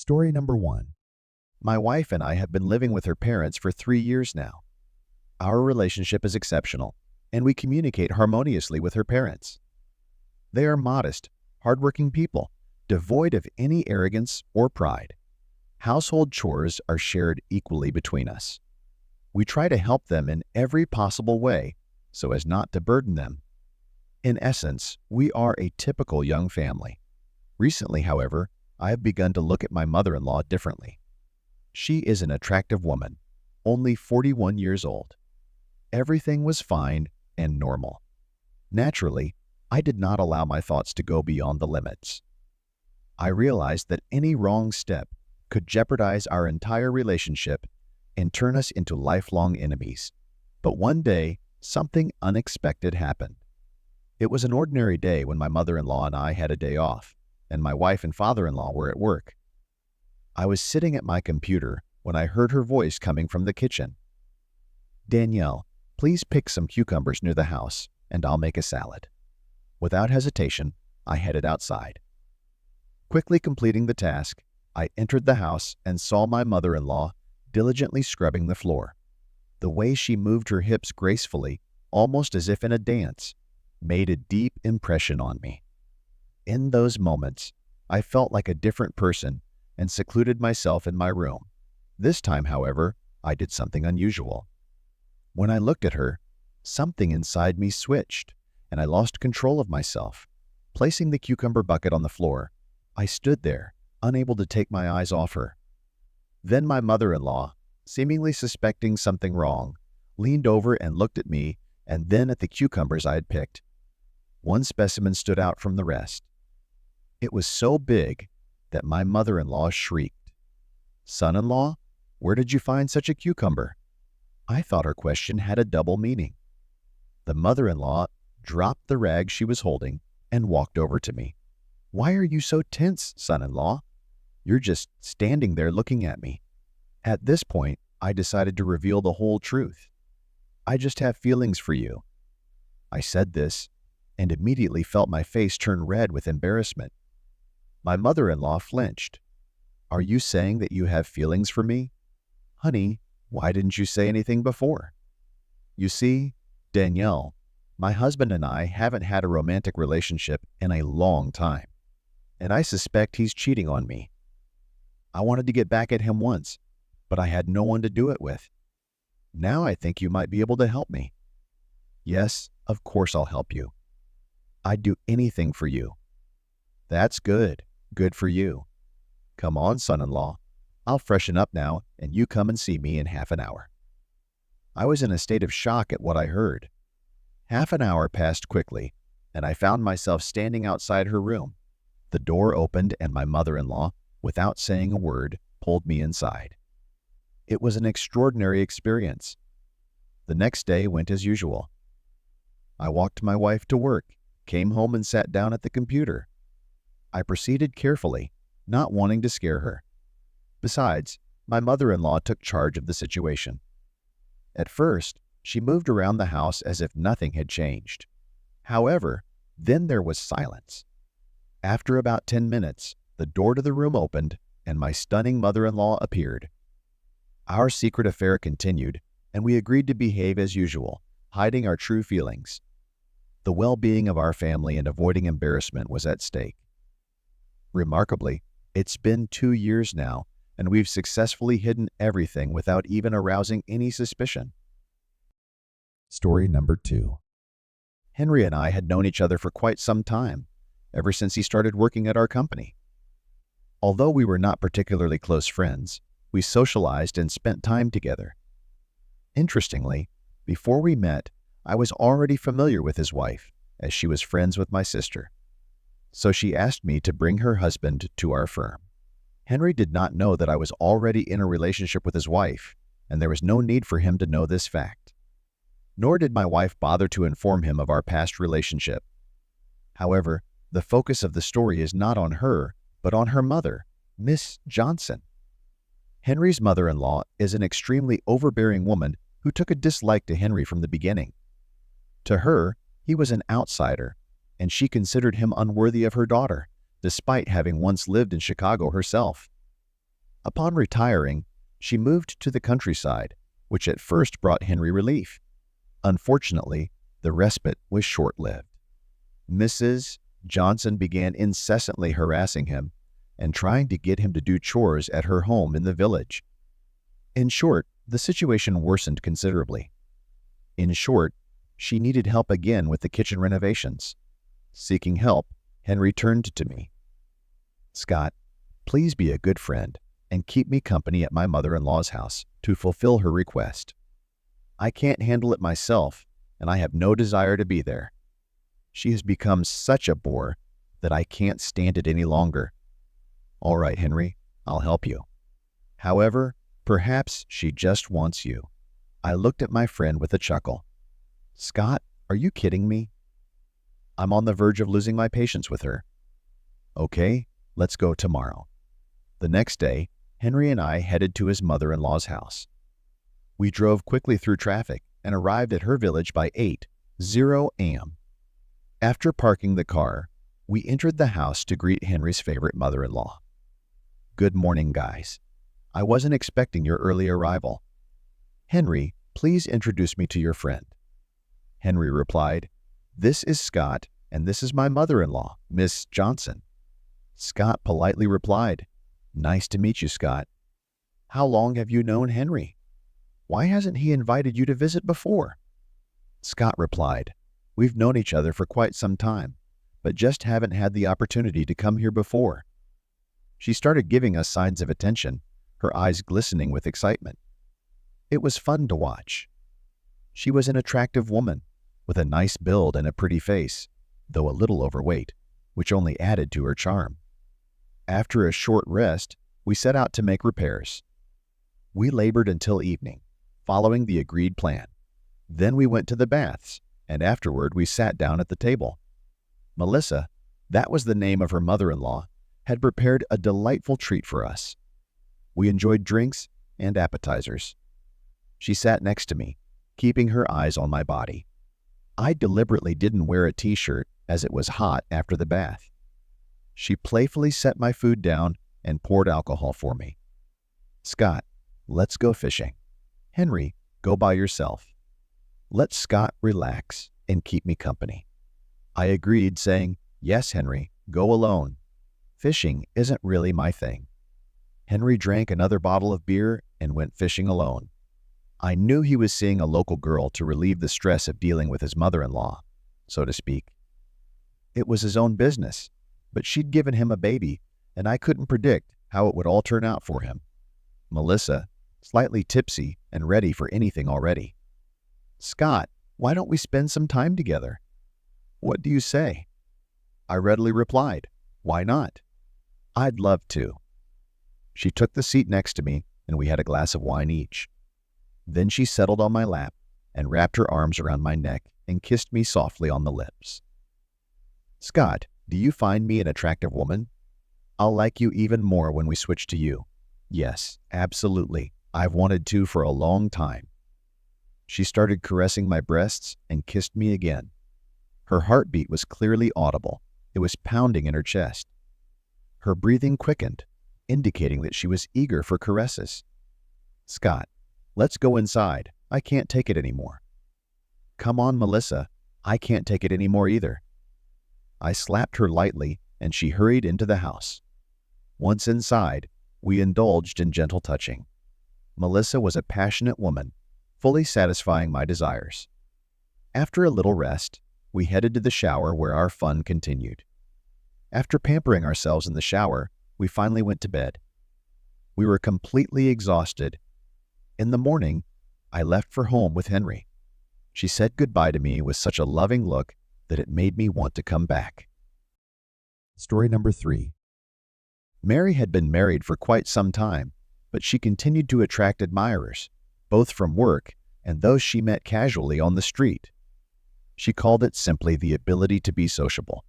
Story number 1. My wife and I have been living with her parents for 3 years now. Our relationship is exceptional, and we communicate harmoniously with her parents. They are modest, hardworking people, devoid of any arrogance or pride. Household chores are shared equally between us. We try to help them in every possible way so as not to burden them. In essence, we are a typical young family. Recently, however, I have begun to look at my mother-in-law differently. She is an attractive woman, only 41 years old. Everything was fine and normal. Naturally, I did not allow my thoughts to go beyond the limits. I realized that any wrong step could jeopardize our entire relationship and turn us into lifelong enemies. But one day, something unexpected happened. It was an ordinary day when my mother-in-law and I had a day off, and my wife and father-in-law were at work. I was sitting at my computer when I heard her voice coming from the kitchen. "Danielle, please pick some cucumbers near the house, and I'll make a salad." Without hesitation, I headed outside. Quickly completing the task, I entered the house and saw my mother-in-law diligently scrubbing the floor. The way she moved her hips gracefully, almost as if in a dance, made a deep impression on me. In those moments, I felt like a different person and secluded myself in my room. This time, however, I did something unusual. When I looked at her, something inside me switched, and I lost control of myself. Placing the cucumber bucket on the floor, I stood there, unable to take my eyes off her. Then my mother-in-law, seemingly suspecting something wrong, leaned over and looked at me and then at the cucumbers I had picked. One specimen stood out from the rest. It was so big that my mother-in-law shrieked. "Son-in-law, where did you find such a cucumber?" I thought her question had a double meaning. The mother-in-law dropped the rag she was holding and walked over to me. "Why are you so tense, son-in-law? You're just standing there looking at me." At this point, I decided to reveal the whole truth. "I just have feelings for you." I said this and immediately felt my face turn red with embarrassment. My mother-in-law flinched. "Are you saying that you have feelings for me? Honey, why didn't you say anything before?" "You see, Danielle, my husband and I haven't had a romantic relationship in a long time, and I suspect he's cheating on me. I wanted to get back at him once, but I had no one to do it with. Now I think you might be able to help me." "Yes, of course I'll help you. I'd do anything for you." "That's good. Good for you. Come on, son-in-law. I'll freshen up now, and you come and see me in half an hour." I was in a state of shock at what I heard. Half an hour passed quickly, and I found myself standing outside her room. The door opened, and my mother-in-law, without saying a word, pulled me inside. It was an extraordinary experience. The next day went as usual. I walked my wife to work, came home and sat down at the computer. I proceeded carefully, not wanting to scare her. Besides, my mother-in-law took charge of the situation. At first, she moved around the house as if nothing had changed. However, then there was silence. After about 10 minutes, the door to the room opened, and my stunning mother-in-law appeared. Our secret affair continued, and we agreed to behave as usual, hiding our true feelings. The well-being of our family and avoiding embarrassment was at stake. Remarkably, it's been 2 years now, and we've successfully hidden everything without even arousing any suspicion. Story number 2. Henry and I had known each other for quite some time, ever since he started working at our company. Although we were not particularly close friends, we socialized and spent time together. Interestingly, before we met, I was already familiar with his wife, as she was friends with my sister. So she asked me to bring her husband to our firm. Henry did not know that I was already in a relationship with his wife, and there was no need for him to know this fact. Nor did my wife bother to inform him of our past relationship. However, the focus of the story is not on her, but on her mother, Miss Johnson. Henry's mother-in-law is an extremely overbearing woman who took a dislike to Henry from the beginning. To her, he was an outsider, and she considered him unworthy of her daughter, despite having once lived in Chicago herself. Upon retiring, she moved to the countryside, which at first brought Henry relief. Unfortunately, the respite was short-lived. Mrs. Johnson began incessantly harassing him and trying to get him to do chores at her home in the village. In short, the situation worsened considerably. In short, she needed help again with the kitchen renovations. Seeking help, Henry turned to me. "Scott, please be a good friend and keep me company at my mother-in-law's house to fulfill her request. I can't handle it myself, and I have no desire to be there. She has become such a bore that I can't stand it any longer." "All right, Henry, I'll help you. However, perhaps she just wants you." I looked at my friend with a chuckle. "Scott, are you kidding me? I'm on the verge of losing my patience with her." "Okay, let's go tomorrow." The next day, Henry and I headed to his mother-in-law's house. We drove quickly through traffic and arrived at her village by 8:00 a.m. After parking the car, we entered the house to greet Henry's favorite mother-in-law. "Good morning, guys. I wasn't expecting your early arrival. Henry, please introduce me to your friend." Henry replied, "This is Scott, and this is my mother-in-law, Miss Johnson." Scott politely replied, "Nice to meet you, Scott. How long have you known Henry? Why hasn't he invited you to visit before?" Scott replied, "We've known each other for quite some time, but just haven't had the opportunity to come here before." She started giving us signs of attention, her eyes glistening with excitement. It was fun to watch. She was an attractive woman, with a nice build and a pretty face, though a little overweight, which only added to her charm. After a short rest, we set out to make repairs. We labored until evening, following the agreed plan. Then we went to the baths, and afterward we sat down at the table. Melissa, that was the name of her mother-in-law, had prepared a delightful treat for us. We enjoyed drinks and appetizers. She sat next to me, keeping her eyes on my body. I deliberately didn't wear a t-shirt as it was hot after the bath. She playfully set my food down and poured alcohol for me. "Scott, let's go fishing. Henry, go by yourself. Let Scott relax and keep me company." I agreed, saying, "Yes, Henry, go alone. Fishing isn't really my thing." Henry drank another bottle of beer and went fishing alone. I knew he was seeing a local girl to relieve the stress of dealing with his mother-in-law, so to speak. It was his own business, but she'd given him a baby, and I couldn't predict how it would all turn out for him. Melissa, slightly tipsy and ready for anything already. "Scott, why don't we spend some time together?" "What do you say?" I readily replied, "Why not? I'd love to." She took the seat next to me, and we had a glass of wine each. Then she settled on my lap and wrapped her arms around my neck and kissed me softly on the lips. "Scott, do you find me an attractive woman? I'll like you even more when we switch to you." "Yes, absolutely. I've wanted to for a long time." She started caressing my breasts and kissed me again. Her heartbeat was clearly audible. It was pounding in her chest. Her breathing quickened, indicating that she was eager for caresses. "Scott, let's go inside. I can't take it anymore." "Come on, Melissa. I can't take it anymore either." I slapped her lightly, and she hurried into the house. Once inside, we indulged in gentle touching. Melissa was a passionate woman, fully satisfying my desires. After a little rest, we headed to the shower where our fun continued. After pampering ourselves in the shower, we finally went to bed. We were completely exhausted. In the morning, I left for home with Henry. She said goodbye to me with such a loving look that it made me want to come back. Story number 3. Mary had been married for quite some time, but she continued to attract admirers, both from work and those she met casually on the street. She called it simply the ability to be sociable.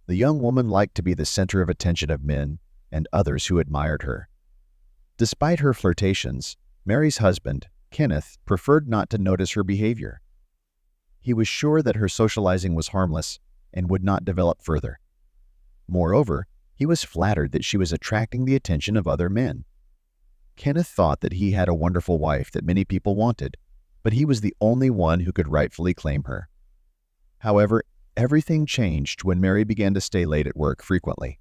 The young woman liked to be the center of attention of men and others who admired her. Despite her flirtations, Mary's husband, Kenneth, preferred not to notice her behavior. He was sure that her socializing was harmless and would not develop further. Moreover, he was flattered that she was attracting the attention of other men, Kenneth thought that he had a wonderful wife that many people wanted, but he was the only one who could rightfully claim her. However, everything changed when Mary began to stay late at work frequently.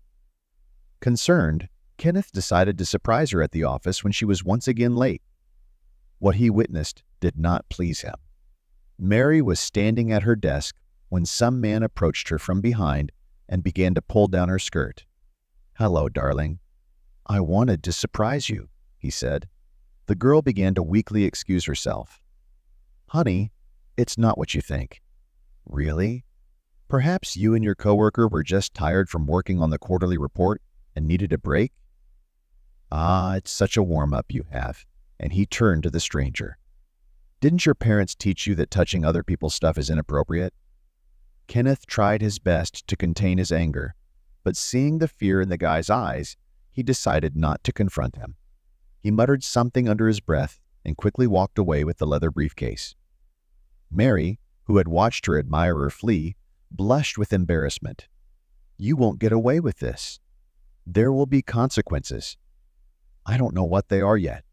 Concerned, Kenneth decided to surprise her at the office when she was once again late. What he witnessed did not please him. Mary was standing at her desk when some man approached her from behind and began to pull down her skirt. "Hello, darling. I wanted to surprise you," he said. The girl began to weakly excuse herself. "Honey, it's not what you think." "Really? Perhaps you and your coworker were just tired from working on the quarterly report and needed a break?" "Ah, it's such a warm-up you have," and he turned to the stranger. "Didn't your parents teach you that touching other people's stuff is inappropriate?" Kenneth tried his best to contain his anger, but seeing the fear in the guy's eyes, he decided not to confront him. He muttered something under his breath and quickly walked away with the leather briefcase. Mary, who had watched her admirer flee, blushed with embarrassment. "You won't get away with this. There will be consequences. I don't know what they are yet.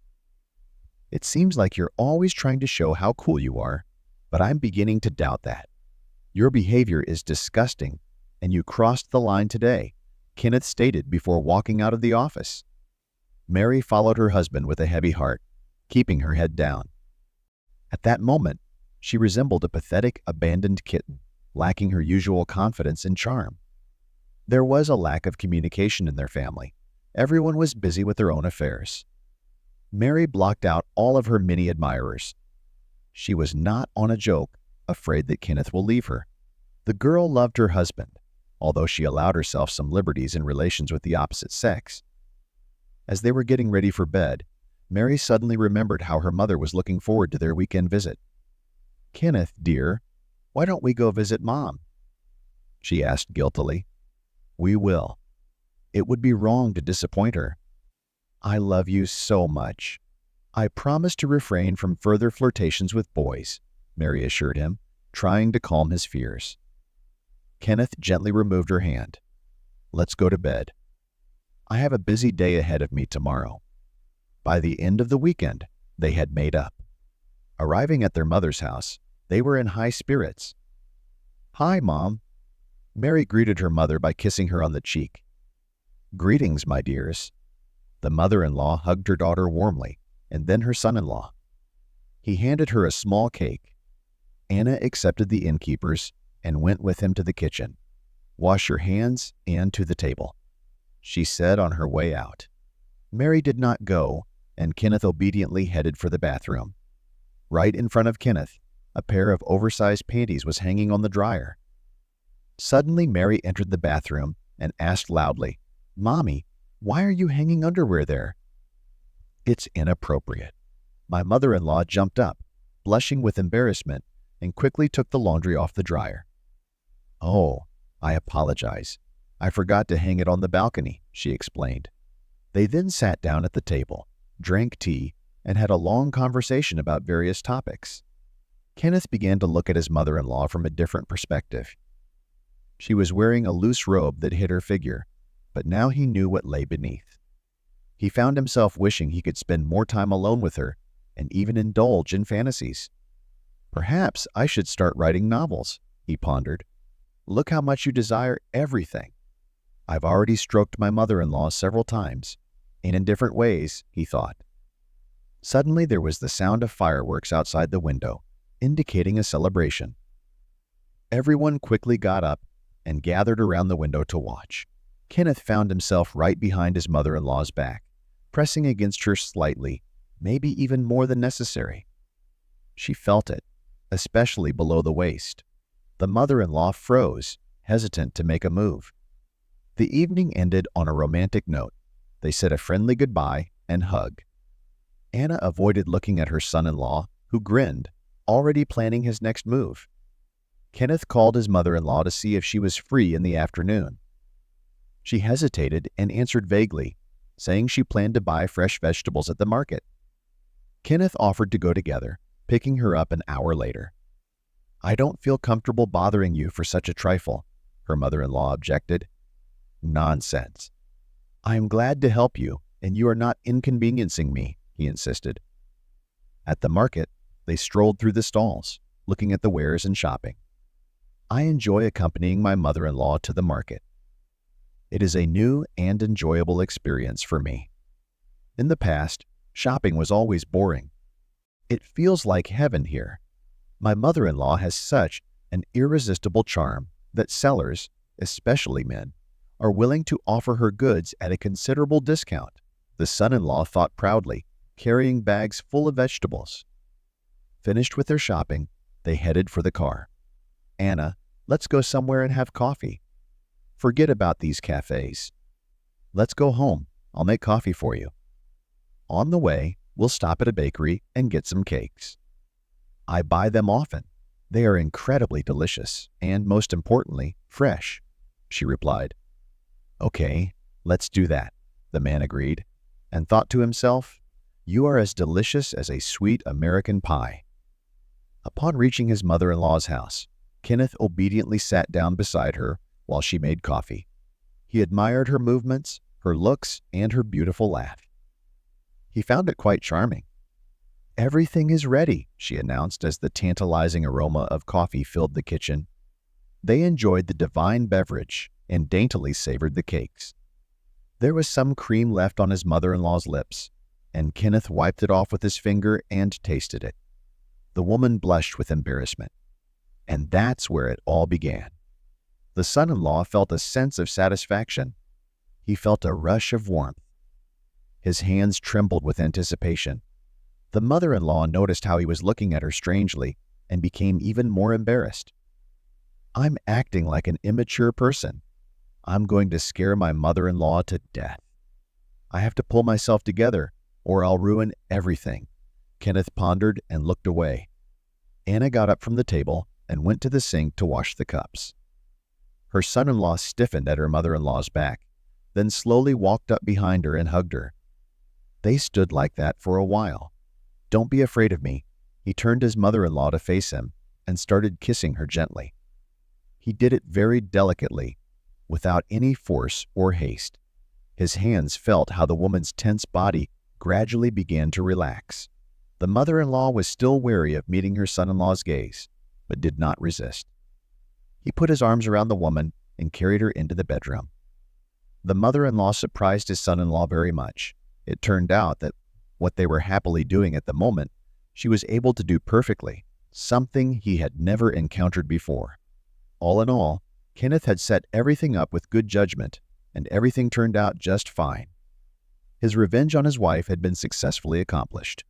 It seems like you're always trying to show how cool you are, but I'm beginning to doubt that. Your behavior is disgusting, and you crossed the line today," Kenneth stated before walking out of the office. Mary followed her husband with a heavy heart, keeping her head down. At that moment, she resembled a pathetic, abandoned kitten, lacking her usual confidence and charm. There was a lack of communication in their family. Everyone was busy with their own affairs. Mary blocked out all of her many admirers. She was not on a joke, afraid that Kenneth will leave her. The girl loved her husband, although she allowed herself some liberties in relations with the opposite sex. As they were getting ready for bed, Mary suddenly remembered how her mother was looking forward to their weekend visit. "Kenneth, dear, why don't we go visit Mom?" she asked guiltily. "We will. It would be wrong to disappoint her. I love you so much. I promise to refrain from further flirtations with boys," Mary assured him, trying to calm his fears. Kenneth gently removed her hand. "Let's go to bed. I have a busy day ahead of me tomorrow." By the end of the weekend, they had made up. Arriving at their mother's house, they were in high spirits. "Hi, Mom." Mary greeted her mother by kissing her on the cheek. "Greetings, my dears." The mother-in-law hugged her daughter warmly, and then her son-in-law. He handed her a small cake. Anna accepted the innkeeper's and went with him to the kitchen. "Wash your hands and to the table," she said on her way out. Mary did not go, and Kenneth obediently headed for the bathroom. Right in front of Kenneth, a pair of oversized panties was hanging on the dryer. Suddenly, Mary entered the bathroom and asked loudly, "Mommy, why are you hanging underwear there?" "It's inappropriate." My mother-in-law jumped up, blushing with embarrassment, and quickly took the laundry off the dryer. "Oh, I apologize. I forgot to hang it on the balcony," she explained. They then sat down at the table, drank tea, and had a long conversation about various topics. Kenneth began to look at his mother-in-law from a different perspective. She was wearing a loose robe that hid her figure, but now he knew what lay beneath. He found himself wishing he could spend more time alone with her and even indulge in fantasies. "Perhaps I should start writing novels," he pondered. "Look how much you desire everything." "I've already stroked my mother-in-law several times, and in different ways," he thought. Suddenly there was the sound of fireworks outside the window, indicating a celebration. Everyone quickly got up and gathered around the window to watch. Kenneth found himself right behind his mother-in-law's back, pressing against her slightly, maybe even more than necessary. She felt it, especially below the waist. The mother-in-law froze, hesitant to make a move. The evening ended on a romantic note. They said a friendly goodbye and hugged. Anna avoided looking at her son-in-law, who grinned, already planning his next move. Kenneth called his mother-in-law to see if she was free in the afternoon. She hesitated and answered vaguely, saying she planned to buy fresh vegetables at the market. Kenneth offered to go together, picking her up an hour later. "I don't feel comfortable bothering you for such a trifle," her mother-in-law objected. "Nonsense. I am glad to help you, and you are not inconveniencing me," he insisted. At the market, they strolled through the stalls, looking at the wares and shopping. I enjoy accompanying my mother-in-law to the market. It is a new and enjoyable experience for me. In the past, shopping was always boring. It feels like heaven here. My mother-in-law has such an irresistible charm that sellers, especially men, are willing to offer her goods at a considerable discount, the son-in-law thought proudly, carrying bags full of vegetables. Finished with their shopping, they headed for the car. "Anna, let's go somewhere and have coffee." "Forget about these cafes." "Let's go home. I'll make coffee for you." "On the way, we'll stop at a bakery and get some cakes." "I buy them often. They are incredibly delicious and, most importantly, fresh," she replied. "Okay, let's do that," the man agreed, and thought to himself, "You are as delicious as a sweet American pie." Upon reaching his mother-in-law's house, Kenneth obediently sat down beside her while she made coffee. He admired her movements, her looks, and her beautiful laugh. He found it quite charming. "Everything is ready," she announced as the tantalizing aroma of coffee filled the kitchen. They enjoyed the divine beverage and daintily savored the cakes. There was some cream left on his mother-in-law's lips, and Kenneth wiped it off with his finger and tasted it. The woman blushed with embarrassment. And that's where it all began. The son-in-law felt a sense of satisfaction. He felt a rush of warmth. His hands trembled with anticipation. The mother-in-law noticed how he was looking at her strangely and became even more embarrassed. "I'm acting like an immature person. I'm going to scare my mother-in-law to death. I have to pull myself together or I'll ruin everything." Kenneth pondered and looked away. Anna got up from the table and went to the sink to wash the cups. Her son-in-law stiffened at her mother-in-law's back, then slowly walked up behind her and hugged her. They stood like that for a while. "Don't be afraid of me." He turned his mother-in-law to face him and started kissing her gently. He did it very delicately, without any force or haste. His hands felt how the woman's tense body gradually began to relax. The mother-in-law was still wary of meeting her son-in-law's gaze, but did not resist. He put his arms around the woman and carried her into the bedroom. The mother-in-law surprised his son-in-law very much. It turned out that what they were happily doing at the moment, she was able to do perfectly, something he had never encountered before. All in all, Kenneth had set everything up with good judgment, and everything turned out just fine. His revenge on his wife had been successfully accomplished.